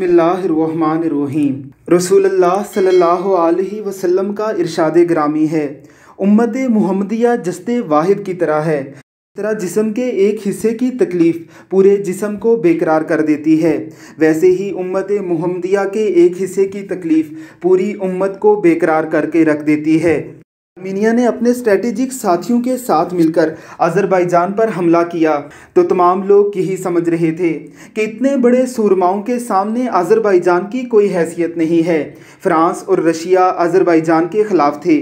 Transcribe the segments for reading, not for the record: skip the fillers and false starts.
बिस्मिल्लाहिर्रहमानिर्रहीम। रसूलुल्लाह सल्लल्लाहु अलैहि वसल्लम का इरशाद ग्रामी है, उम्मत मुहम्मदिया जस्ते वाहिद की तरह है। तरह जिस्म के एक हिस्से की तकलीफ़ पूरे जिस्म को बेकरार कर देती है, वैसे ही उम्मत मुहम्मदिया के एक हिस्से की तकलीफ़ पूरी उम्मत को बेकरार करके रख देती है। आर्मीनिया ने अपने स्ट्रेटेजिक साथियों के साथ मिलकर अज़रबैजान पर हमला किया तो तमाम लोग यही समझ रहे थे कि इतने बड़े सूरमाओं के सामने अज़रबैजान की कोई हैसियत नहीं है। फ्रांस और रशिया अज़रबैजान के ख़िलाफ़ थे।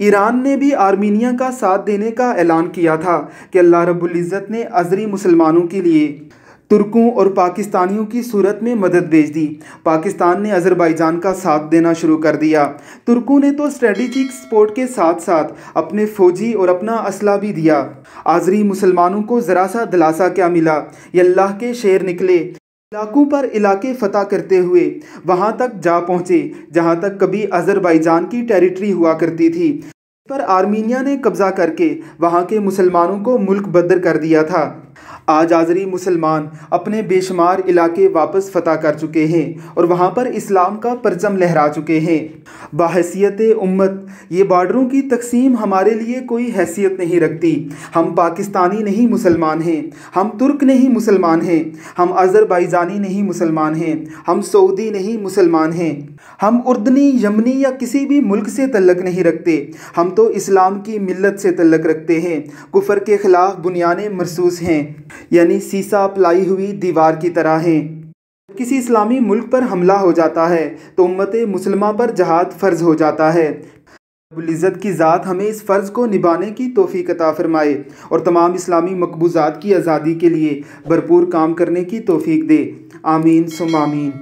ईरान ने भी आर्मीनिया का साथ देने का ऐलान किया था कि अल्लाह रब्बुल इज़्ज़त ने अज़री मुसलमानों के लिए तुर्कों और पाकिस्तानियों की सूरत में मदद भेज दी। पाकिस्तान ने अज़रबैजान का साथ देना शुरू कर दिया। तुर्कों ने तो स्ट्रेटेजिक सपोर्ट के साथ साथ अपने फ़ौजी और अपना असला भी दिया। आज़री मुसलमानों को ज़रा सा दिलासा क्या मिला, ये अल्लाह के शेर निकले। इलाकों पर इलाके फ़तह करते हुए वहाँ तक जा पहुँचे जहाँ तक कभी अज़रबैजान की टेरिटरी हुआ करती थी, पर आर्मीनिया ने कब्ज़ा करके वहाँ के मुसलमानों को मुल्क बदर कर दिया था। आज आज़री मुसलमान अपने बेशुमार इलाके वापस फ़तह कर चुके हैं और वहाँ पर इस्लाम का परचम लहरा चुके हैं। बाहैसियत उम्मत ये बॉर्डरों की तकसीम हमारे लिए कोई हैसियत नहीं रखती। हम पाकिस्तानी नहीं मुसलमान हैं, हम तुर्क नहीं मुसलमान हैं, हम अज़रबैजानी नहीं मुसलमान हैं, हम सऊदी नहीं मुसलमान हैं, हम उर्दनी यमनी या किसी भी मुल्क से तल्लक नहीं रखते। हम तो इस्लाम की मिल्लत से तल्लक रखते हैं। कुफर के ख़िलाफ़ बुनियादें मरसूस हैं, यानी सीसा पलाई हुई दीवार की तरह हैं। किसी इस्लामी मुल्क पर हमला हो जाता है तो उम्मत मुसलमा पर जहाद फ़र्ज़ हो जाता है। रब्बुल इज़्ज़त की ज़ात हमें इस फ़र्ज़ को निभाने की तौफ़ीक़ अता फ़रमाए और तमाम इस्लामी मक़बूज़ात की आज़ादी के लिए भरपूर काम करने की तौफ़ीक़ दे। आमीन सुम्मा आमीन।